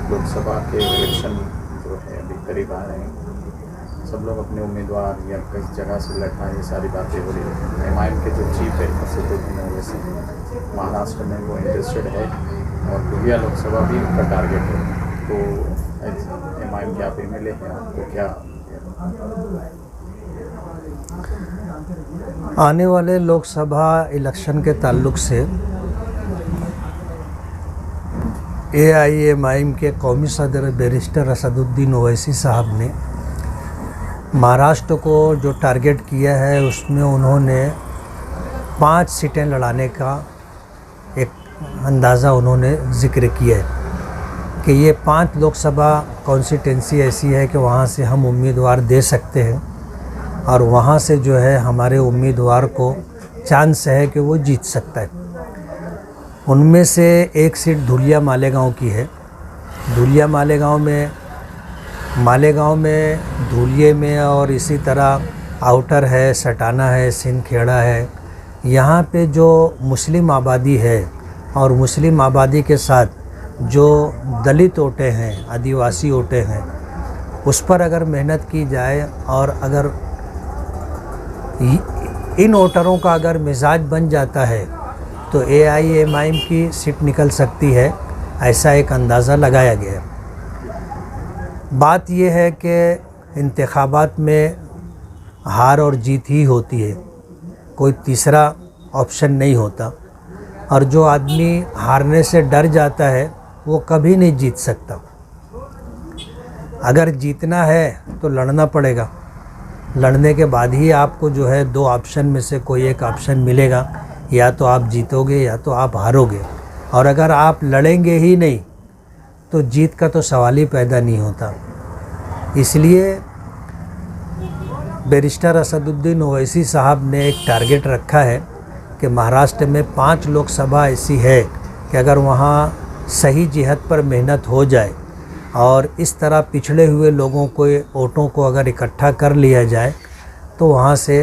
लोकसभा के इलेक्शन जो है अभी करीब आ रहे हैं, सब लोग अपने उम्मीदवार या किस जगह से लड़ना, ये सारी बातें हो रही है। एमआईएम के जो चीफ है असदुद्दीन ओवैसी, महाराष्ट्र में वो इंटरेस्टेड है और दुबिया लोकसभा भी उनका टारगेट है। तो एमआईएम के आप एमएलए हैं, आपको क्या आने वाले लोकसभा इलेक्शन के ताल्लुक से एआईएमआईएम के कौमी सदर बैरिस्टर असदुद्दीन ओवैसी साहब ने महाराष्ट्र को जो टारगेट किया है उसमें उन्होंने 5 सीटें लड़ाने का एक अंदाज़ा उन्होंने ज़िक्र किया है कि ये 5 लोकसभा कॉन्स्टिट्यूंसी ऐसी है कि वहाँ से हम उम्मीदवार दे सकते हैं और वहाँ से जो है हमारे उम्मीदवार को चांस है कि वो जीत सकता है। उनमें से एक सीट धुलिया मालेगांव की है। धुलिया मालेगांव में धुलिये में और इसी तरह आउटर है, सटाना है, सिंदखेड़ा है। यहाँ पे जो मुस्लिम आबादी है और मुस्लिम आबादी के साथ जो दलित वोटें हैं, आदिवासी वोटें हैं, उस पर अगर मेहनत की जाए और अगर इन वोटरों का अगर मिजाज बन जाता है तो एआईएमआईएम की सीट निकल सकती है, ऐसा एक अंदाज़ा लगाया गया है। बात यह है कि इंतखाबात में हार और जीत ही होती है, कोई तीसरा ऑप्शन नहीं होता। और जो आदमी हारने से डर जाता है वो कभी नहीं जीत सकता। अगर जीतना है तो लड़ना पड़ेगा। लड़ने के बाद ही आपको जो है 2 ऑप्शन में से कोई एक ऑप्शन मिलेगा, या तो आप जीतोगे या तो आप हारोगे। और अगर आप लड़ेंगे ही नहीं तो जीत का तो सवाल ही पैदा नहीं होता। इसलिए बैरिस्टर असदुद्दीन ओवैसी साहब ने एक टारगेट रखा है कि महाराष्ट्र में 5 लोकसभा ऐसी है कि अगर वहाँ सही जिहत पर मेहनत हो जाए और इस तरह पिछड़े हुए लोगों को वोटों को अगर इकट्ठा कर लिया जाए तो वहाँ से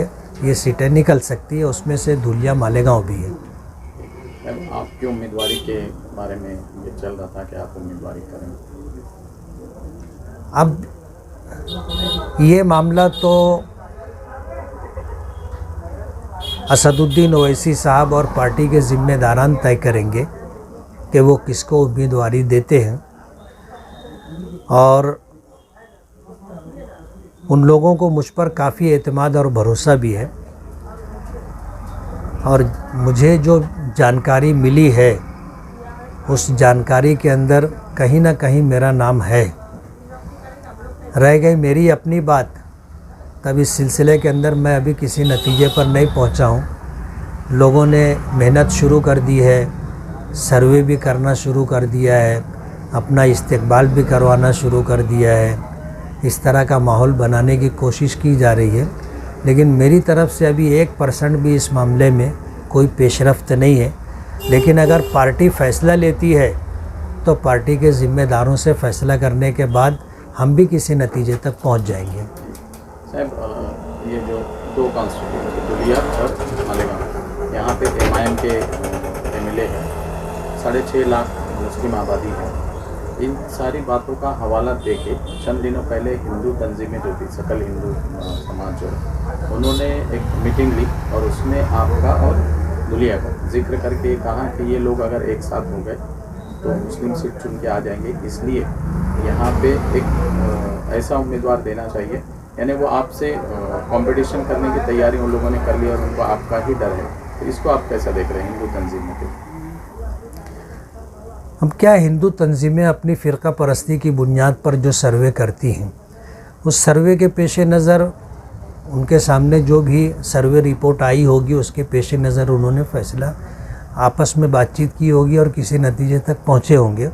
ये सीटें निकल सकती है। उसमें से धुलिया मालेगांव भी है। आपकी उम्मीदवारी के बारे में ये चल रहा था कि आप उम्मीदवारी करें। अब ये मामला तो असदुद्दीन ओवैसी साहब और पार्टी के ज़िम्मेदारान तय करेंगे कि वो किसको उम्मीदवारी देते हैं। और उन लोगों को मुझ पर काफ़ी एतमाद और भरोसा भी है। और मुझे जो जानकारी मिली है उस जानकारी के अंदर कहीं ना कहीं मेरा नाम है। रह गई मेरी अपनी बात, तब इस सिलसिले के अंदर मैं अभी किसी नतीजे पर नहीं पहुंचा हूं। लोगों ने मेहनत शुरू कर दी है, सर्वे भी करना शुरू कर दिया है, अपना इस्तकबाल भी करवाना शुरू कर दिया है। इस तरह का माहौल बनाने की कोशिश की जा रही है, लेकिन मेरी तरफ से अभी 1% भी इस मामले में कोई पेशरफ्त नहीं है। लेकिन अगर पार्टी फ़ैसला लेती है तो पार्टी के ज़िम्मेदारों से फ़ैसला करने के बाद हम भी किसी नतीजे तक पहुंच जाएंगे। साहब, ये जो 2 कॉन्स्टिट्यूंसी धुलिया और मालेगांव, यहाँ पे एमआईएम के एमएलए हैं, 6.5 लाख मुस्लिम आबादी है। इन सारी बातों का हवाला देके चंद दिनों पहले हिंदू तंजीमें जो थी, सकल हिंदू समाज जो है, उन्होंने एक मीटिंग ली और उसमें आपका और धुलिया का जिक्र करके कहा कि ये लोग अगर एक साथ हो गए तो मुस्लिम सीट चुन के आ जाएंगे, इसलिए यहाँ पे एक ऐसा उम्मीदवार देना चाहिए। यानी वो आपसे कंपटीशन करने की तैयारी उन लोगों ने कर ली और उनको आपका ही डर है। तो इसको आप कैसा देख रहे हैं हिंदू तंजीमों के? हम क्या, हिंदू तंजीमें अपनी फ़िरका परस्ती की बुनियाद पर जो सर्वे करती हैं, उस सर्वे के पेश नज़र उनके सामने जो भी सर्वे रिपोर्ट आई होगी उसके पेश नज़र उन्होंने फ़ैसला आपस में बातचीत की होगी और किसी नतीजे तक पहुँचे होंगे।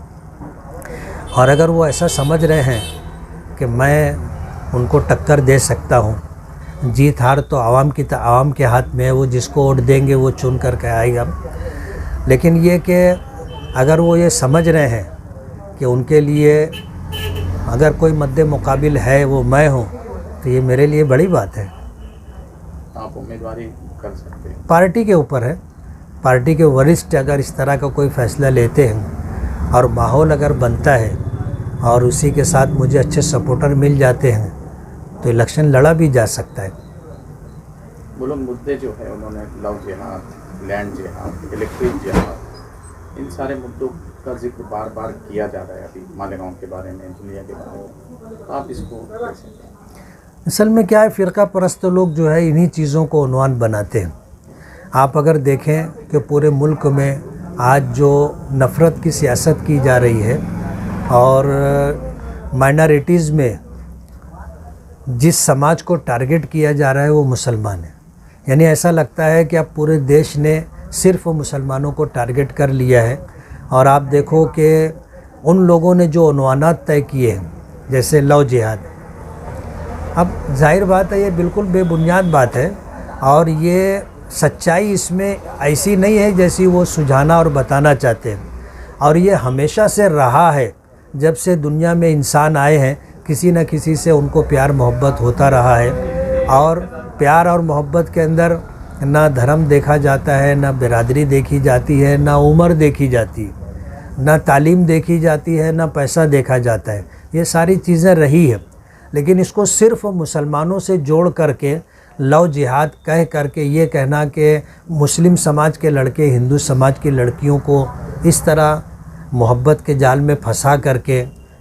और अगर वो ऐसा समझ रहे हैं कि मैं उनको टक्कर दे सकता हूँ, जीत हार तो आवाम के हाथ में है, वो जिसको वोट देंगे वो चुन कर के आएगा। लेकिन ये कि अगर वो ये समझ रहे हैं कि उनके लिए अगर कोई मद्दे मुकाबिल है वो मैं हूँ, तो ये मेरे लिए बड़ी बात है। आप उम्मीदवारी कर सकते हैं, पार्टी के ऊपर है। पार्टी के वरिष्ठ अगर इस तरह का कोई फ़ैसला लेते हैं और माहौल अगर बनता है और उसी के साथ मुझे अच्छे सपोर्टर मिल जाते हैं तो इलेक्शन लड़ा भी जा सकता है। वो लोग मुद्दे जो है उन्होंने लव जिहाद, लैंड जिहाद, इलेक्ट्रिक जिहाद, इन सारे मुद्दों का जिक्र बार बार किया जा रहा है अभी मालेगांव के बारे में, दुनिया के बारे में। तो आप इसको कैसे? असल में क्या है, फ़िरका परस्त लोग जो है इन्हीं चीज़ों को उन्वान बनाते हैं। आप अगर देखें कि पूरे मुल्क में आज जो नफ़रत की सियासत की जा रही है और माइनॉरिटीज़ में जिस समाज को टारगेट किया जा रहा है वो मुसलमान है। यानी ऐसा लगता है कि अब पूरे देश ने सिर्फ मुसलमानों को टारगेट कर लिया है। और आप देखो कि उन लोगों ने जो उन्वानात तय किए हैं जैसे लव जिहाद, अब जाहिर बात है ये बिल्कुल बेबुनियाद बात है और ये सच्चाई इसमें ऐसी नहीं है जैसी वो सुझाना और बताना चाहते हैं। और ये हमेशा से रहा है, जब से दुनिया में इंसान आए हैं किसी न किसी से उनको प्यार मोहब्बत होता रहा है। और प्यार और मोहब्बत के अंदर ना धर्म देखा जाता है, ना बिरादरी देखी जाती है, ना उम्र देखी जाती है, ना तालीम देखी जाती है, ना पैसा देखा जाता है। ये सारी चीज़ें रही है, लेकिन इसको सिर्फ मुसलमानों से जोड़ करके लव जिहाद कह करके ये कहना कि मुस्लिम समाज के लड़के हिंदू समाज की लड़कियों को इस तरह मोहब्बत के जाल में फंसा करके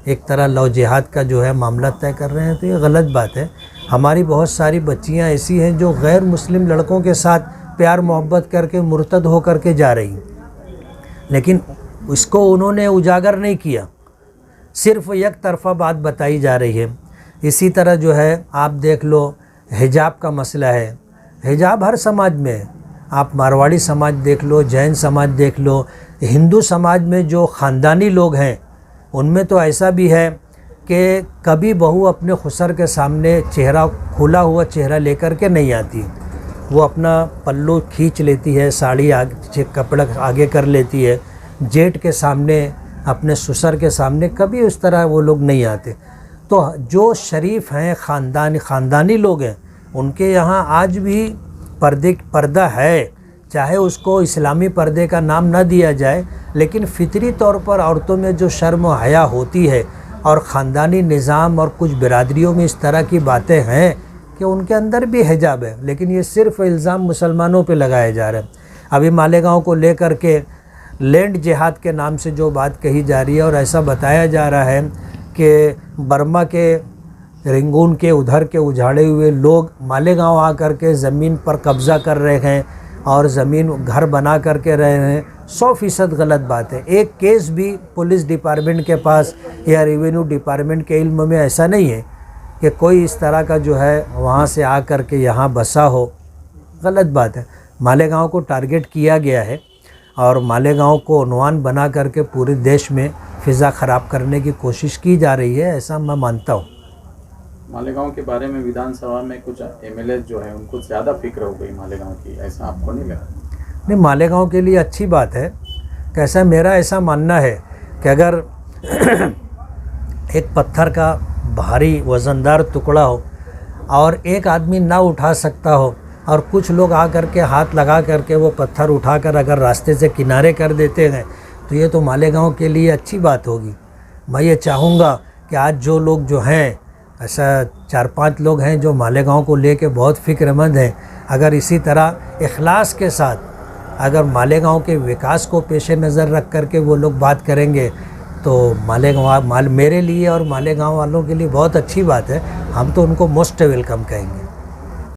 एक तरह लव जिहाद का जो है मामला तय कर रहे हैं, तो ये गलत बात है। हमारी बहुत सारी बच्चियां ऐसी हैं जो गैर मुस्लिम लड़कों के साथ प्यार मोहब्बत करके मुर्तद हो करके जा रही हैं, लेकिन इसको उन्होंने उजागर नहीं किया, सिर्फ एक तरफा बात बताई जा रही है। इसी तरह जो है आप देख लो हिजाब का मसला है, हिजाब हर समाज में है। आप मारवाड़ी समाज देख लो, जैन समाज देख लो, हिंदू समाज में जो ख़ानदानी लोग हैं उनमें तो ऐसा भी है कि कभी बहू अपने खुसर के सामने चेहरा खुला हुआ चेहरा लेकर के नहीं आती, वो अपना पल्लू खींच लेती है, साड़ी आगे कपड़ा आगे कर लेती है, जेठ के सामने अपने ससुर के सामने कभी उस तरह वो लोग नहीं आते। तो जो शरीफ हैं ख़ानदानी लोग हैं उनके यहाँ आज भी पर्दा है, चाहे उसको इस्लामी पर्दे का नाम न दिया जाए, लेकिन फितरी तौर पर औरतों में जो शर्म व हया होती है और ख़ानदानी निज़ाम और कुछ बिरादरियों में इस तरह की बातें हैं कि उनके अंदर भी हिजाब है, लेकिन ये सिर्फ इल्ज़ाम मुसलमानों पे लगाए जा रहे हैं। अभी मालेगांव को लेकर के लैंड जिहाद के नाम से जो बात कही जा रही है और ऐसा बताया जा रहा है कि बर्मा के रंगून के उधर के उजाड़े हुए लोग मालेगांव आकर के ज़मीन पर कब्ज़ा कर रहे हैं और ज़मीन घर बना करके रहे हैं, 100% गलत बात है। एक केस भी पुलिस डिपार्टमेंट के पास या रेवेन्यू डिपार्टमेंट के इल्म में ऐसा नहीं है कि कोई इस तरह का जो है वहाँ से आ कर के यहाँ बसा हो, गलत बात है। मालेगांव को टारगेट किया गया है और मालेगांव को उन्वान बना करके पूरे देश में फ़िज़ा ख़राब करने की कोशिश की जा रही है, ऐसा मैं मानता हूँ। मालेगांव के बारे में विधानसभा में कुछ एमएलए जो है उनको ज़्यादा फिक्र हो गई मालेगांव की, ऐसा आपको नहीं लगा? नहीं, मालेगांव के लिए अच्छी बात है। कैसा मेरा ऐसा मानना है कि अगर एक पत्थर का भारी वज़नदार टुकड़ा हो और एक आदमी ना उठा सकता हो और कुछ लोग आ करके हाथ लगा करके वो पत्थर उठाकर अगर रास्ते से किनारे कर देते हैं तो ये तो मालेगांव के लिए अच्छी बात होगी। मैं ये चाहूँगा कि आज जो लोग जो हैं, ऐसा 4-5 लोग हैं जो मालेगांव को लेके बहुत फ़िक्रमंद हैं, अगर इसी तरह इखलास के साथ अगर मालेगांव के विकास को पेश नज़र रख करके वो लोग बात करेंगे तो मेरे लिए और मालेगांव वालों के लिए बहुत अच्छी बात है। हम तो उनको मोस्ट वेलकम कहेंगे।